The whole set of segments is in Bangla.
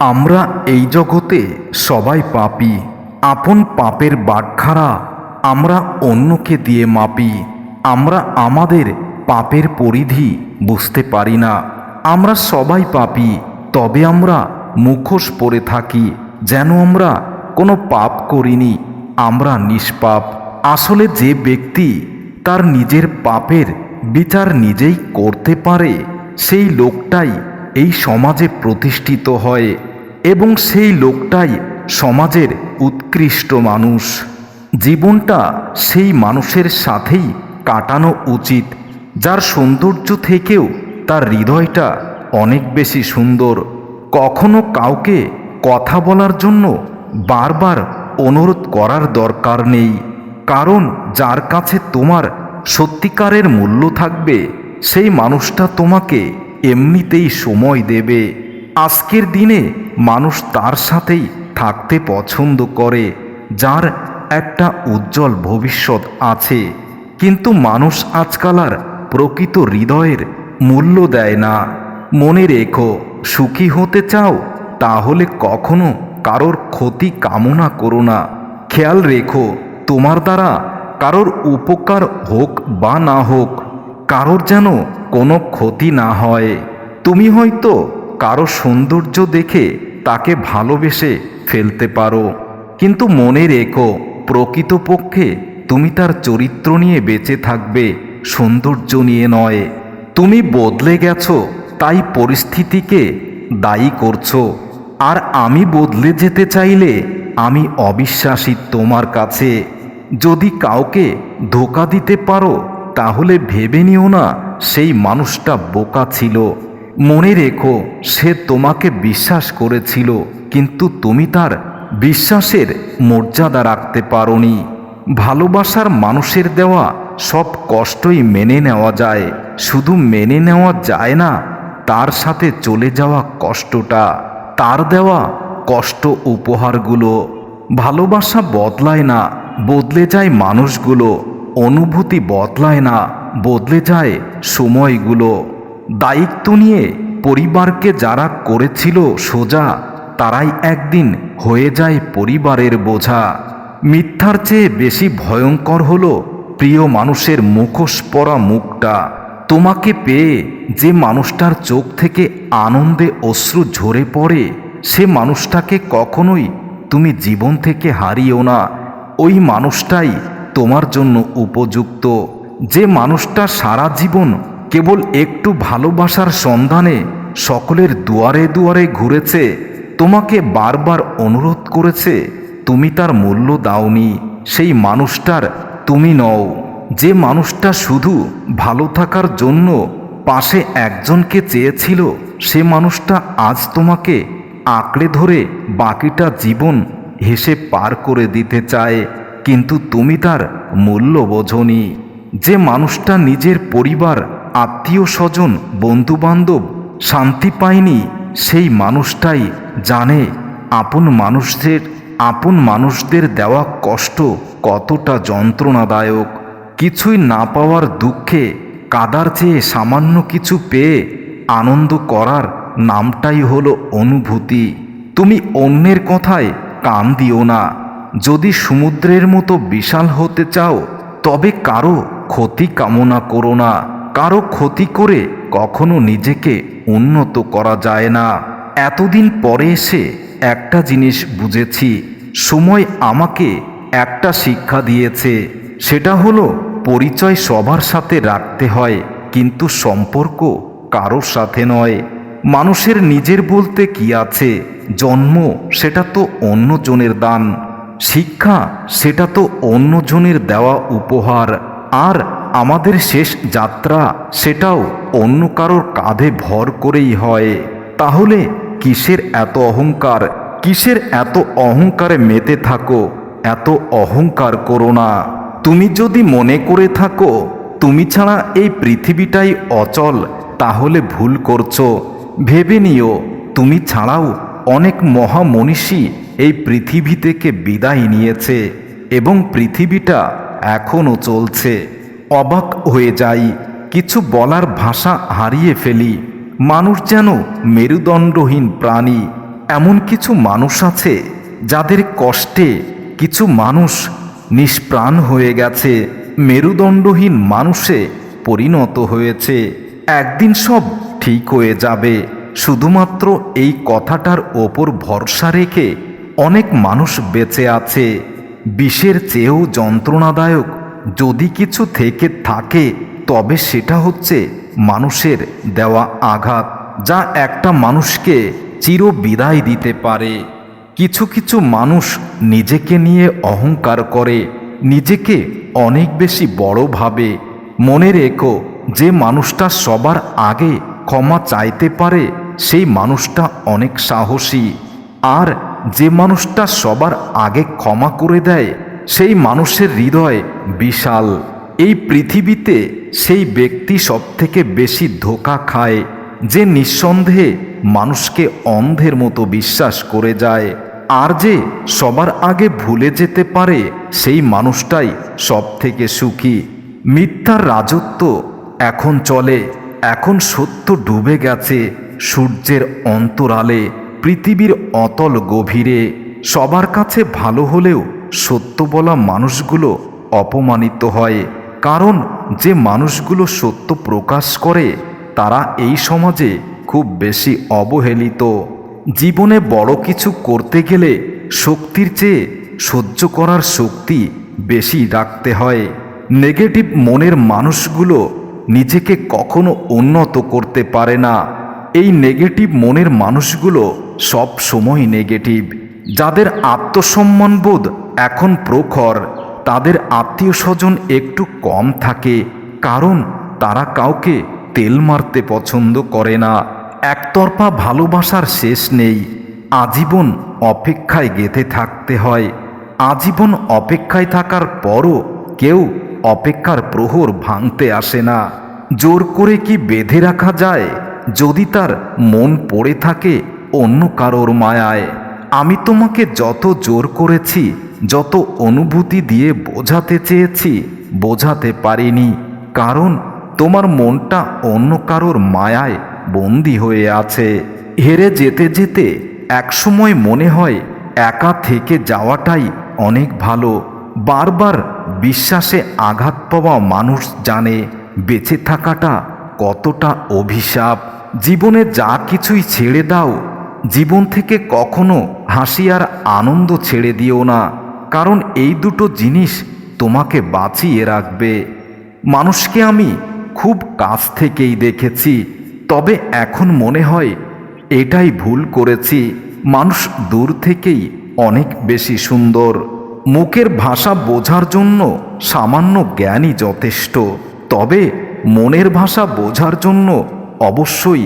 আমরা এই জগতে সবাই পাপী। আপন পাপের বাটখারা আমরা অন্যকে দিয়ে মাপি। আমরা আমাদের পাপের পরিধি বুঝতে পারি না। আমরা সবাই পাপী, তবে আমরা মুখোশ পরে থাকি যেন আমরা কোনো পাপ করিনি। আমরা নিষ্পাপ। আসলে যে ব্যক্তি তার নিজের পাপের বিচার নিজেই করতে পারে, সেই লোকটাই এই সমাজে প্রতিষ্ঠিত হয় এবং সেই লোকটাই সমাজের উৎকৃষ্ট মানুষ। জীবনটা সেই মানুষের সাথেই কাটানো উচিত যার সৌন্দর্য থেকেও তার হৃদয়টা অনেক বেশি সুন্দর। কখনো কাউকে কথা বলার জন্য বারবার অনুরোধ করার দরকার নেই, কারণ যার কাছে তোমার সত্যিকারের মূল্য থাকবে সেই মানুষটা তোমাকে এমনিতেই সময় দেবে। আজকের দিনে মানুষ তার সাথেই থাকতে পছন্দ করে যার একটা উজ্জ্বল ভবিষ্যৎ আছে, কিন্তু মানুষ আজকাল আর প্রকৃত হৃদয়ের মূল্য দেয় না। মনে রেখো, সুখী হতে চাও তাহলে কখনো কারোর ক্ষতি কামনা করো না। খেয়াল রেখো, তোমার দ্বারা কারোর উপকার হোক বা না হোক, কারোর যেন কোনো ক্ষতি না হয়। তুমি হয়তো কারো সৌন্দর্য দেখে তাকে ভালোবেসে ফেলতে পারো, কিন্তু মনে রেখো প্রকৃতপক্ষে তুমি তার চরিত্র নিয়ে বেঁচে থাকবে, সৌন্দর্য নিয়ে নয়। তুমি বদলে গেছো তাই পরিস্থিতিকে দায়ী করছো, আর আমি বদলে যেতে চাইলে আমি অবিশ্বাসী তোমার কাছে। যদি কাউকে ধোঁকা দিতে পারো তাহলে ভেবে নিও না সেই মানুষটা বোকা ছিল। মনে রেখো, সে তোমাকে বিশ্বাস করেছিল, কিন্তু তুমি তার বিশ্বাসের মর্যাদা রাখতে পারোনি। ভালোবাসার মানুষের দেওয়া সব কষ্টই মেনে নেওয়া যায়, শুধু মেনে নেওয়া যায় না তার সাথে চলে যাওয়া কষ্টটা, তার দেওয়া কষ্ট উপহারগুলো। ভালোবাসা বদলায় না, বদলে যায় মানুষগুলো। অনুভূতি বদলায় না, বদলে যায় সময়গুলো। দায়িত্ব নিয়ে পরিবারকে যারা করেছিল সোজা, তারাই একদিন হয়ে যায় পরিবারের বোঝা। মিথ্যার চেয়ে বেশি ভয়ঙ্কর হলো প্রিয় মানুষের মুখোশ পরা মুখটা। তোমাকে পেয়ে যে মানুষটার চোখ থেকে আনন্দে অশ্রু ঝরে পড়ে, সে মানুষটাকে কখনোই তুমি জীবন থেকে হারিও না। ওই মানুষটাই তোমার জন্য উপযুক্ত। যে মানুষটা সারা জীবন কেবল একটু ভালোবাসার সন্ধানে সকলের দুয়ারে দুয়ারে ঘুরেছে, তোমাকে বারবার অনুরোধ করেছে, তুমি তার মূল্য দাওনি, সেই মানুষটার তুমি নও। যে মানুষটা শুধু ভালো থাকার জন্য পাশে একজনকে চেয়েছিল, সে মানুষটা আজ তোমাকে আঁকড়ে ধরে বাকিটা জীবন হেসে পার করে দিতে চায়, কিন্তু তুমি তার মূল্য বোঝনি। যে মানুষটা নিজের পরিবার, আত্মীয় স্বজন, বন্ধুবান্ধব শান্তি পায়নি, সেই মানুষটাই জানে আপন মানুষদের দেওয়া কষ্ট কতটা যন্ত্রণাদায়ক। কিছুই না পাওয়ার দুঃখে কাদার চেয়ে সামান্য কিছু পেয়ে আনন্দ করার নামটাই হলো অনুভূতি। তুমি অন্যের কথায় কান দিও না। যদি সমুদ্রের মতো বিশাল হতে চাও তবে কারো ক্ষতি কামনা করো না। কারো ক্ষতি করে কখনো নিজেকে উন্নত করা যায় না। এতদিন পরে এসে একটা জিনিস বুঝেছি, সময় আমাকে একটা শিক্ষা দিয়েছে। সেটা হলো পরিচয় সবার সাথে রাখতে হয়, কিন্তু সম্পর্ক কারোর সাথে নয়। মানুষের নিজের বলতে কি আছে? জন্ম সেটা তো অন্যজনের দান, শিক্ষা সেটা তো অন্যজনের দেওয়া উপহার, আর আমাদের শেষ যাত্রা সেটাও অন্য কারোর কাঁধে ভর করেই হয়। তাহলে কিসের এত অহংকার? কিসের এত অহংকারে মেতে থাকো? এত অহংকার করো না। তুমি যদি মনে করে থাকো তুমি ছাড়া এই পৃথিবীটাই অচল, তাহলে ভুল করছো। ভেবে নিও, তুমি ছাড়াও অনেক মহামনীষী এই পৃথিবী থেকে বিদায় নিয়েছে এবং পৃথিবীটা এখনও চলছে। অবাক হয়ে যাই, কিছু বলার ভাষা হারিয়ে ফেলি। মানুষ যেন মেরুদণ্ডহীন প্রাণী, এমন কিছু মানুষ আছে যাদের কষ্টে কিছু মানুষ নিষ্প্রাণ হয়ে গেছে, মেরুদণ্ডহীন মানুষে পরিণত হয়েছে। একদিন সব ঠিক হয়ে যাবে, শুধুমাত্র এই কথাটার ওপর ভরসা রেখে অনেক মানুষ বেঁচে আছে। বিষের চেয়েও যন্ত্রণাদায়ক যদি কিছু থেকে থাকে তবে সেটা হচ্ছে মানুষের দেওয়া আঘাত, যা একটা মানুষকে চিরবিদায় দিতে পারে। কিছু কিছু মানুষ নিজেকে নিয়ে অহংকার করে, নিজেকে অনেক বেশি বড় ভাবে। মনে রেখো, যে মানুষটা সবার আগে ক্ষমা চাইতে পারে সেই মানুষটা অনেক সাহসী, আর যে মানুষটা সবার আগে ক্ষমা করে দেয় সেই মানুষের হৃদয় বিশাল। এই পৃথিবীতে সেই ব্যক্তি সবথেকে বেশি ধোঁকা খায় যে নিঃসন্দেহে মানুষকে অন্ধের মতো বিশ্বাস করে যায়, আর যে সবার আগে ভুলে যেতে পারে সেই মানুষটাই সবথেকে সুখী। মিথ্যার রাজত্ব এখন চলে, এখন সত্য ডুবে গেছে সূর্যের অন্তরালে, পৃথিবীর অতল গভীরে। সবার কাছে ভালো হলেও সত্য বলা মানুষগুলো অপমানিত হয়, কারণ যে মানুষগুলো সত্য প্রকাশ করে তারা এই সমাজে খুব বেশি অবহেলিত। জীবনে বড় কিছু করতে গেলে শক্তির চেয়ে সহ্য করার শক্তি বেশি রাখতে হয়। নেগেটিভ মনের মানুষগুলো নিজেকে কখনো উন্নত করতে পারে না। এই নেগেটিভ মনের মানুষগুলো সব সময় নেগেটিভ। যাদের আত্মসম্মানবোধ এখন প্রখর, তাদের আত্মীয় স্বজন একটু কম থাকে, কারণ তারা কাউকে তেল মারতে পছন্দ করে না। একতরফা ভালোবাসার শেষ নেই, আজীবন অপেক্ষায় গেঁথে থাকতে হয়। আজীবন অপেক্ষায় থাকার পরও কেউ অপেক্ষার প্রহর ভাঙতে আসে না। জোর করে কি বেঁধে রাখা যায় যদি তার মন পড়ে থাকে অন্য কারোর মায়ায়? আমি তোমাকে যত জোর করেছি, যত অনুভূতি দিয়ে বোঝাতে চেয়েছি, বোঝাতে পারিনি, কারণ তোমার মনটা অন্য কারোর মায়ায় বন্দী হয়ে আছে। হেরে যেতে যেতে একসময় মনে হয় একা থেকে যাওয়াটাই অনেক ভালো। বারবার বিশ্বাসে আঘাত পাওয়া মানুষ জানে বেঁচে থাকাটা কতটা অভিশাপ। জীবনে যা কিছুই ছেড়ে দাও, জীবন থেকে কখনো হাসি আর আনন্দ ছেড়ে দিও না, কারণ এই দুটো জিনিস তোমাকে বাঁচিয়ে রাখবে। মানুষকে আমি খুব কাছ থেকেই দেখেছি, তবে এখন মনে হয় এটাই ভুল করেছি। মানুষ দূর থেকেই অনেক বেশি সুন্দর। মুখের ভাষা বোঝার জন্য সামান্য জ্ঞানই যথেষ্ট, তবে মনের ভাষা বোঝার জন্য অবশ্যই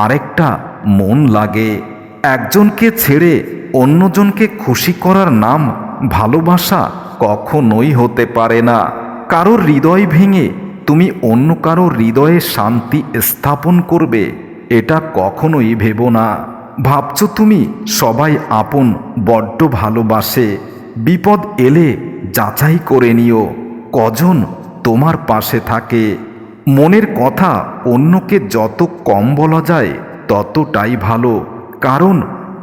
আরেকটা মন লাগে। একজনকে ছেড়ে অন্যজনকে খুশি করার নাম ভালোবাসা কখনোই হতে পারে না। কারোর হৃদয় ভেঙে তুমি অন্য কারোর হৃদয়ে শান্তি স্থাপন করবে, এটা কখনোই ভেবো না। ভাবছো তুমি সবাই আপন বড্ড ভালোবাসে, বিপদ এলে যাচাই করে নিও কজন তোমার পাশে থাকে। মনের কথা অন্যকে যত কম বলা যায় ততটাই ভালো, কারণ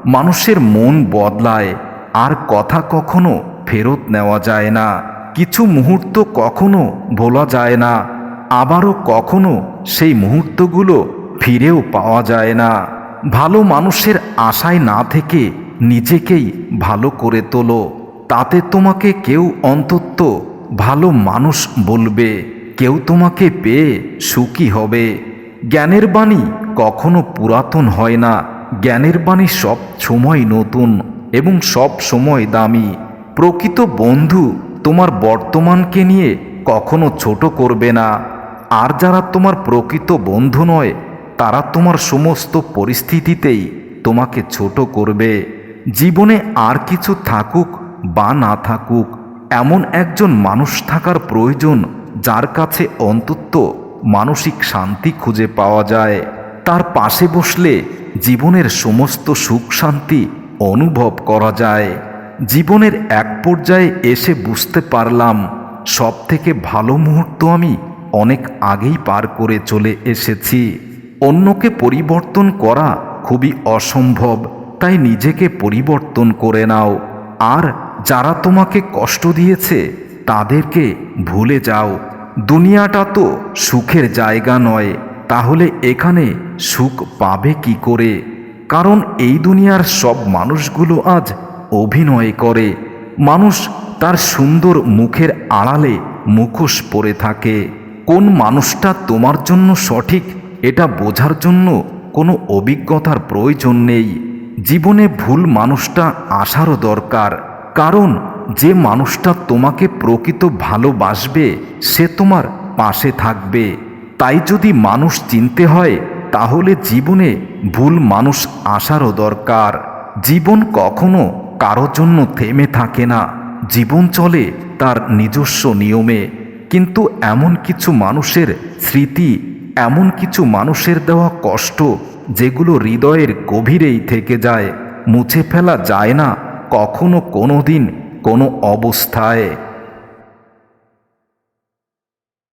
মানুষের মন বদলায় আর কথা কখনো ফেরত নেওয়া যায় না। কিছু মুহূর্ত কখনো ভোলা যায় না, আবারও কখনো সেই মুহূর্তগুলো ফিরেও পাওয়া যায় না। ভালো মানুষের আশায় না থেকে নিজেকেই ভালো করে তোলো, তাতে তোমাকে কেউ অন্তত ভালো মানুষ বলবে, কেউ তোমাকে পেয়ে সুখী হবে। জ্ঞানের বাণী কখনো পুরাতন হয় না, জ্ঞানের বাণী সব সময় নতুন এবং সব সময় দামি। প্রকৃত বন্ধু তোমার বর্তমানকে নিয়ে কখনো ছোট করবে না, আর যারা তোমার প্রকৃত বন্ধু নয় তারা তোমার সমস্ত পরিস্থিতিতেই তোমাকে ছোট করবে। জীবনে আর কিছু থাকুক বা না থাকুক, এমন একজন মানুষ থাকার প্রয়োজন যার কাছে অন্তত মানসিক শান্তি খুঁজে পাওয়া যায়। তার পাশে বসলে জীবনের সমস্ত সুখ শান্তি অনুভব করা যায়। জীবনের এক পর্যায়ে এসে বুঝতে পারলাম সবথেকে ভালো মুহূর্ত আমি অনেক আগেই পার করে চলে এসেছি। অন্যকে পরিবর্তন করা খুবই অসম্ভব, তাই নিজেকে পরিবর্তন করে নাও। আর যারা তোমাকে কষ্ট দিয়েছে তাদেরকে ভুলে যাও। দুনিয়াটা তো সুখের জায়গা নয়, তাহলে এখানে সুখ পাবে কি করে? কারণ এই দুনিয়ার সব মানুষগুলো আজ অভিনয় করে। মানুষ তার সুন্দর মুখের আড়ালে মুখোশ পরে থাকে। কোন মানুষটা তোমার জন্য সঠিক এটা বোঝার জন্য কোনো অভিজ্ঞতার প্রয়োজন নেই। জীবনে ভুল মানুষটা আসারও দরকার, কারণ যে মানুষটা তোমাকে প্রকৃত ভালোবাসবে সে তোমার পাশে থাকবে। তাই যদি মানুষ চিনতে হয় তাহলে জীবনে ভুল মানুষ আসারও দরকার। জীবন কখনো কারো জন্য থেমে থাকে না, জীবন চলে তার নিজস্ব নিয়মে। কিন্তু এমন কিছু মানুষের স্মৃতি, এমন কিছু মানুষের দেওয়া কষ্ট যেগুলো হৃদয়ের গভীরেই থেকে যায়, মুছে ফেলা যায় না কখনো কোনো দিন কোনো অবস্থায়।